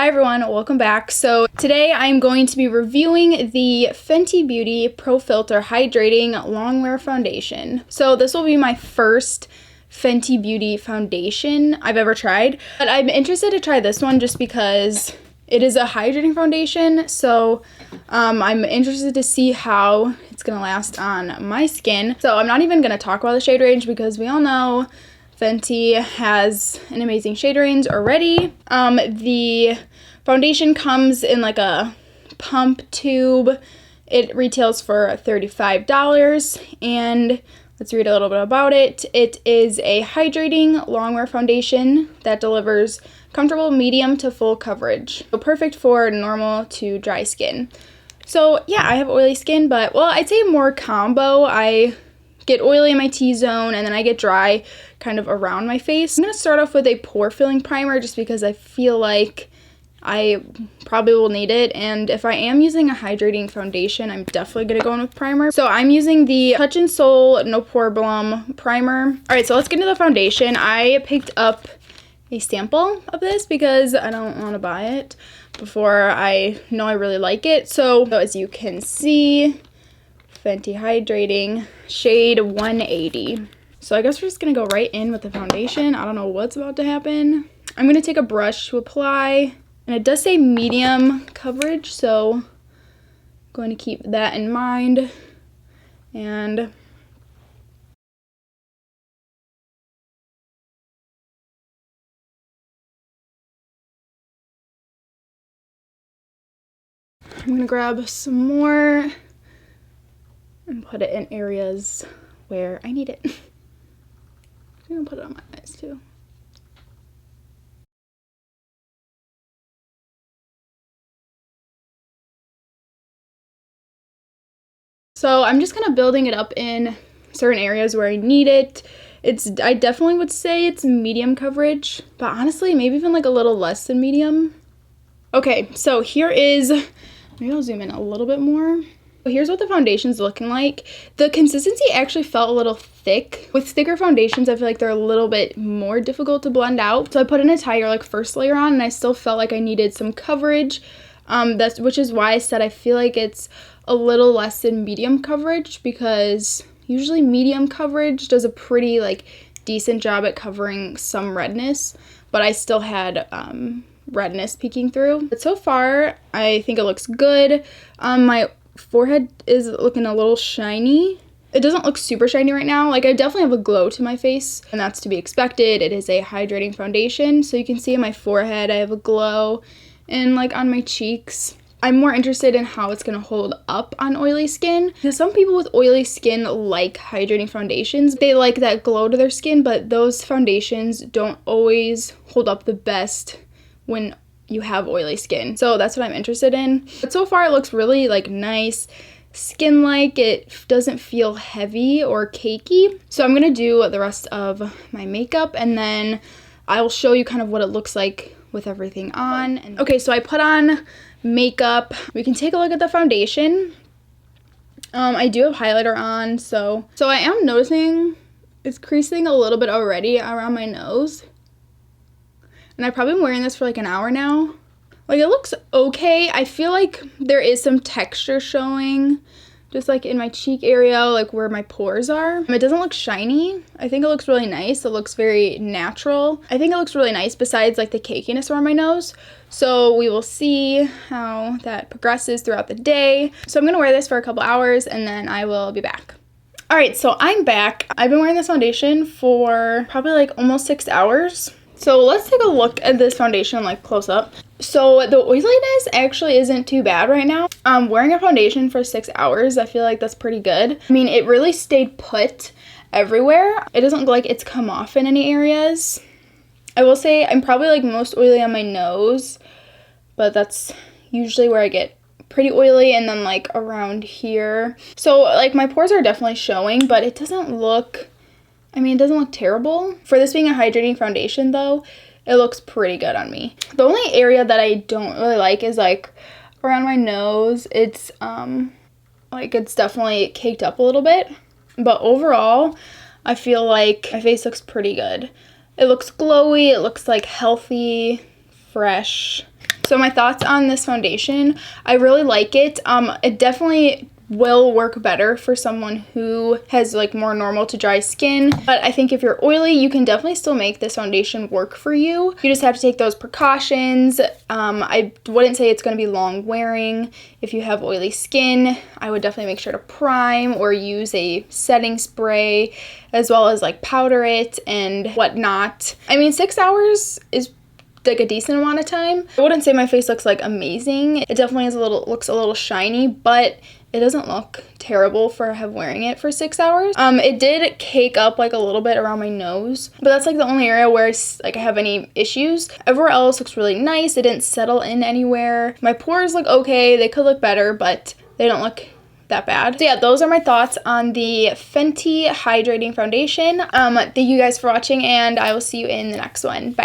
Hi everyone, welcome back. So today I'm going to be reviewing the Fenty Beauty Pro Filtr Hydrating Longwear Foundation. So this will be my first Fenty Beauty foundation I've ever tried, but I'm interested to try this one just because it is a hydrating foundation. So I'm interested to see how it's gonna last on my skin. So I'm not even gonna talk about the shade range because we all know Fenty has an amazing shade range already. The foundation comes in like a pump tube. It retails for $35, and let's read a little bit about it. It is a hydrating longwear foundation that delivers comfortable medium to full coverage. So perfect for normal to dry skin. So yeah, I have oily skin, but well, I'd say more combo. I get oily in my T-zone and then I get dry kind of around my face. I'm gonna start off with a pore filling primer just because I feel like I probably will need it, and if I am using a hydrating foundation, I'm definitely gonna go in with primer. So I'm using the Touch in Sol No Pore Blum primer. All right, so let's get into the foundation. I picked up a sample of this because I don't want to buy it before I know I really like it. So as you can see, Fenty Hydrating, shade 180. So I guess we're just gonna go right in with the foundation. I don't know what's about to happen. I'm gonna take a brush to apply, and it does say medium coverage, so I'm going to keep that in mind. And I'm gonna grab some more and put it in areas where I need it. I'm gonna put it on my eyes too. So I'm just kind of building it up in certain areas where I need it. I definitely would say it's medium coverage, but honestly, maybe even like a little less than medium. Okay, so here is, maybe I'll zoom in a little bit more. Here's what the foundation's looking like. The consistency actually felt a little thick. With thicker foundations, I feel like they're a little bit more difficult to blend out. So I put an entire like first layer on, and I still felt like I needed some coverage. Which is why I said I feel like it's a little less than medium coverage, because usually medium coverage does a pretty like decent job at covering some redness, but I still had redness peeking through. But so far, I think it looks good. My forehead is looking a little shiny. It doesn't look super shiny right now. Like, I definitely have a glow to my face, and that's to be expected. It is a hydrating foundation, so you can see on my forehead I have a glow, and like on my cheeks. I'm more interested in how it's gonna hold up on oily skin, because some people with oily skin like hydrating foundations. They like that glow to their skin, but those foundations don't always hold up the best when you have oily skin. So that's what I'm interested in. But so far it looks really like nice skin-like. It doesn't feel heavy or cakey. So I'm gonna do the rest of my makeup, and then I will show you kind of what it looks like with everything on. Okay, so I put on makeup. We can take a look at the foundation. I do have highlighter on, so I am noticing it's creasing a little bit already around my nose. And I've probably been wearing this for like an hour now. Like, it looks okay. I feel like there is some texture showing just like in my cheek area, like where my pores are. It doesn't look shiny. I think it looks really nice. It looks very natural. I think it looks really nice besides like the cakiness around my nose. So we will see how that progresses throughout the day. So I'm gonna wear this for a couple hours and then I will be back. All right, so I'm back. I've been wearing this foundation for probably like almost 6 hours. So let's take a look at this foundation like close up. So the oiliness actually isn't too bad right now. Wearing a foundation for 6 hours, I feel like that's pretty good. I mean, it really stayed put everywhere. It doesn't look like it's come off in any areas. I will say I'm probably like most oily on my nose, but that's usually where I get pretty oily, and then like around here. So like my pores are definitely showing, but it doesn't look, I mean, it doesn't look terrible. For this being a hydrating foundation though, it looks pretty good on me. The only area that I don't really like is like around my nose. It's like it's definitely caked up a little bit, but overall I feel like my face looks pretty good. It looks glowy, it looks like healthy, fresh. So my thoughts on this foundation, I really like it. It definitely will work better for someone who has like more normal to dry skin, but I think if you're oily, you can definitely still make this foundation work for you. You just have to take those precautions. I wouldn't say it's going to be long wearing. If you have oily skin, I would definitely make sure to prime or use a setting spray, as well as like powder it and whatnot. I mean, 6 hours is like a decent amount of time. I wouldn't say my face looks like amazing. It definitely looks a little shiny, but it doesn't look terrible for wearing it for 6 hours. It did cake up like a little bit around my nose, but that's like the only area where I have any issues. Everywhere else looks really nice. It didn't settle in anywhere. My pores look okay. They could look better, but they don't look that bad. So yeah, those are my thoughts on the Fenty Hydrating Foundation. Thank you guys for watching, and I will see you in the next one. Bye.